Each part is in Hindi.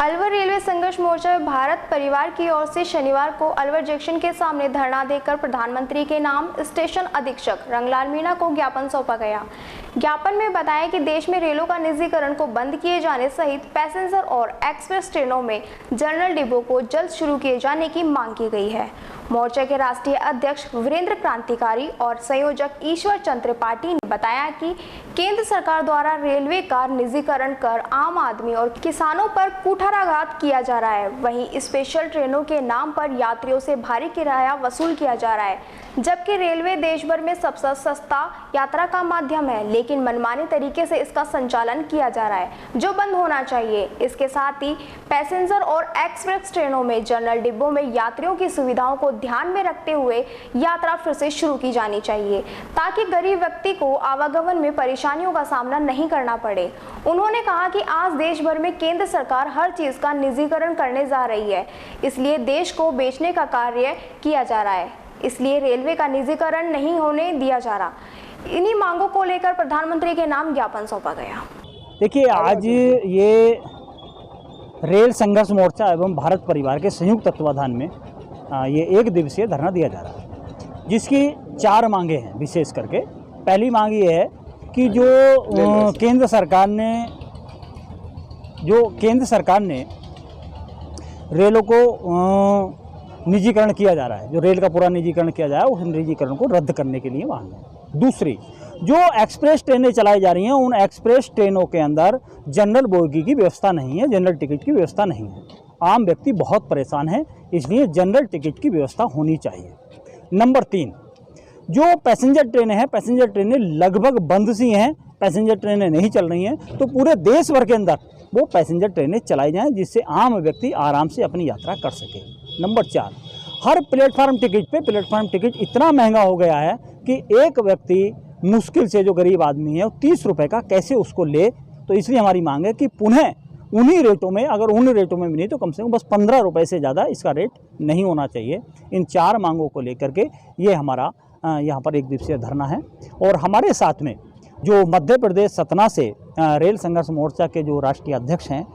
अलवर रेलवे संघर्ष मोर्चा भारत परिवार की ओर से शनिवार को अलवर जंक्शन के सामने धरना देकर प्रधानमंत्री के नाम स्टेशन अधीक्षक रंगलाल मीणा को ज्ञापन सौंपा गया। ज्ञापन में बताया कि देश में रेलों का निजीकरण को बंद किए जाने सहित पैसेंजर और एक्सप्रेस ट्रेनों में जनरल डिब्बों को जल्द शुरू किए जाने की मांग की गई है। मोर्चा के राष्ट्रीय अध्यक्ष वीरेंद्र क्रांतिकारी और संयोजक ईश्वर चंद्र त्रिपाठी ने बताया कि केंद्र सरकार द्वारा रेलवे का निजीकरण कर आम आदमी और किसानों पर कुठाराघात किया जा रहा है। वहीं स्पेशल ट्रेनों के नाम पर यात्रियों से भारी किराया वसूल किया जा रहा है, जबकि रेलवे देश भर में सबसे सस्ता यात्रा का माध्यम है, लेकिन मनमानी तरीके से इसका संचालन किया जा रहा है, जो बंद होना चाहिए। इसके साथ ही पैसेंजर और एक्सप्रेस ट्रेनों में जनरल डिब्बों में यात्रियों की सुविधाओं को ध्यान में रखते हुए यात्रा फिर से शुरू की जानी चाहिए, ताकि गरीब व्यक्ति को आवागमन में परेशानियों का सामना नहीं करना पड़े। उन्होंने कहा कि आज देश भर में केंद्र सरकार हर चीज का निजीकरण करने जा रही है, इसलिए देश को बेचने का कार्य किया जा रहा है, इसलिए रेलवे का निजीकरण नहीं होने दिया जा रहा। इन्हीं मांगों को लेकर प्रधानमंत्री के नाम ज्ञापन सौंपा गया। देखिए, आज ये रेल संघर्ष मोर्चा एवं भारत परिवार के संयुक्त तत्वाधान में ये एक दिवसीय धरना दिया जा रहा है, जिसकी 4 मांगे हैं। विशेष करके पहली मांग ये है कि जो केंद्र सरकार ने रेलों को निजीकरण किया जा रहा है, जो रेल का पूरा निजीकरण किया जा रहा है, उस निजीकरण को रद्द करने के लिए मांग है। दूसरी, जो एक्सप्रेस ट्रेनें चलाई जा रही हैं, उन एक्सप्रेस ट्रेनों के अंदर जनरल बोगी की व्यवस्था नहीं है, जनरल टिकट की व्यवस्था नहीं है। आम व्यक्ति बहुत परेशान है, इसलिए जनरल टिकट की व्यवस्था होनी चाहिए। नंबर 3, जो पैसेंजर ट्रेनें हैं, पैसेंजर ट्रेनें लगभग बंद सी हैं, पैसेंजर ट्रेनें नहीं चल रही हैं, तो पूरे देश भर के अंदर वो पैसेंजर ट्रेनें चलाई जाएं, जिससे आम व्यक्ति आराम से अपनी यात्रा कर सके। नंबर 4, हर प्लेटफार्म टिकट इतना महंगा हो गया है कि एक व्यक्ति मुश्किल से, जो गरीब आदमी है, वो 30 रुपये का कैसे उसको ले। तो इसलिए हमारी मांग है कि पुनः उन्हीं रेटों में, अगर उन रेटों में भी नहीं तो कम से कम बस 15 रुपये से ज़्यादा इसका रेट नहीं होना चाहिए। इन 4 मांगों को लेकर के ये हमारा यहाँ पर एक दिवसीय धरना है। और हमारे साथ में जो मध्य प्रदेश सतना से रेल संघर्ष मोर्चा के जो राष्ट्रीय अध्यक्ष हैं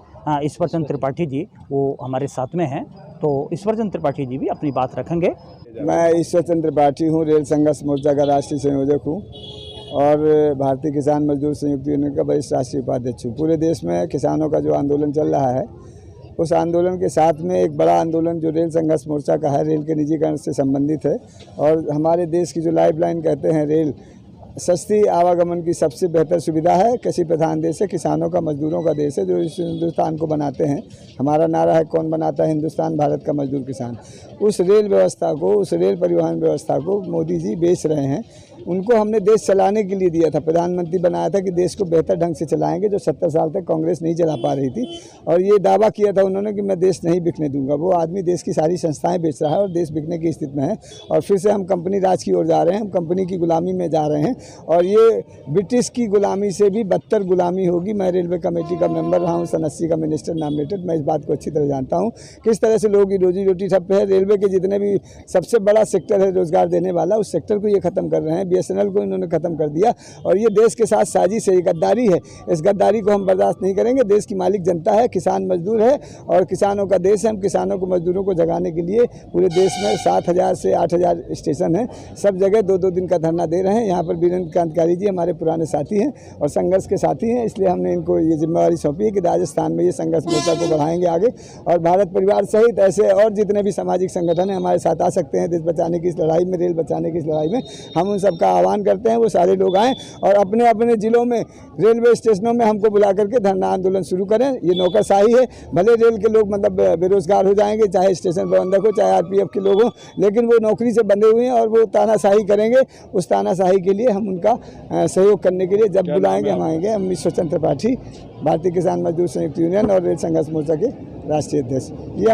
ईश्वर चंद्र त्रिपाठी जी, वो हमारे साथ में हैं। तो ईश्वर चंद्र त्रिपाठी जी भी अपनी बात रखेंगे। मैं ईश्वर चंद्र त्रिपाठी हूँ, रेल संघर्ष मोर्चा का राष्ट्रीय संयोजक हूँ और भारतीय किसान मजदूर संयुक्त यूनियन का वरिष्ठ राष्ट्रीय उपाध्यक्ष हूँ। पूरे देश में किसानों का जो आंदोलन चल रहा है, उस आंदोलन के साथ में एक बड़ा आंदोलन जो रेल संघर्ष मोर्चा का है, रेल के निजीकरण से संबंधित है। और हमारे देश की जो लाइफलाइन कहते हैं, रेल सस्ती आवागमन की सबसे बेहतर सुविधा है। कृषि प्रधान देश है, किसानों का, मजदूरों का देश है, जो इस हिंदुस्तान को बनाते हैं। हमारा नारा है, कौन बनाता है हिंदुस्तान, भारत का मजदूर किसान। उस रेल व्यवस्था को, उस रेल परिवहन व्यवस्था को मोदी जी बेच रहे हैं। उनको हमने देश चलाने के लिए दिया था, प्रधानमंत्री बनाया था कि देश को बेहतर ढंग से चलाएंगे, जो 70 साल तक कांग्रेस नहीं चला पा रही थी। और ये दावा किया था उन्होंने कि मैं देश नहीं बिकने दूंगा। वो आदमी देश की सारी संस्थाएं बेच रहा है और देश बिकने की स्थिति में है। और फिर से हम कंपनी राज की ओर जा रहे हैं, हम कंपनी की गुलामी में जा रहे हैं। और ये ब्रिटिश की गुलामी से भी बदतर गुलामी होगी। मैं रेलवे कमेटी का मेंबर रहा हूँ, सन 80 का मिनिस्टर नॉमिनेटेड। मैं इस बात को अच्छी तरह जानता हूँ किस तरह से लोगों की रोजी रोटी ठप है। रेलवे के जितने भी सबसे बड़ा सेक्टर है रोजगार देने वाला, उस सेक्टर को ये खत्म कर रहे हैं। BSNL को इन्होंने खत्म कर दिया और ये देश के साथ साजिश है, ये गद्दारी है। इस गद्दारी को हम बर्दाश्त नहीं करेंगे। देश की मालिक जनता है, किसान मजदूर है और किसानों का देश है। हम किसानों को, मजदूरों को जगाने के लिए पूरे देश में 7000 से 8000 स्टेशन है, सब जगह 2-2 दिन का धरना दे रहे हैं। यहाँ पर वीरेंद्र क्रांतिकारी जी हमारे पुराने साथी हैं और संघर्ष के साथी हैं, इसलिए हमने इनको ये जिम्मेवारी सौंपी है कि राजस्थान में ये संघर्ष मोर्चा को बढ़ाएंगे आगे। और भारत परिवार सहित ऐसे और जितने भी सामाजिक संगठन हैं हमारे साथ आ सकते हैं। देश बचाने की इस लड़ाई में, रेल बचाने की इस लड़ाई में हम उन सबका आह्वान करते हैं, वो सारे लोग आएँ और अपने अपने जिलों में, रेलवे स्टेशनों में हमको बुला करके धरना आंदोलन शुरू करें। ये नौकरशाही है, भले रेल के लोग मतलब बेरोजगार हो जाएंगे, चाहे स्टेशन प्रबंधक हो, चाहे RPF के लोग हों, लेकिन वो नौकरी से बंधे हुए हैं और वो तानाशाही करेंगे। उस तानाशाही के लिए हम उनका सहयोग करने के लिए जब बुलाएंगे हम आएंगे। हम ईश्वर चंद्र त्रिपाठी, भारतीय किसान मजदूर संयुक्त यूनियन और रेल संघर्ष मोर्चा के राष्ट्रीय अध्यक्ष। ये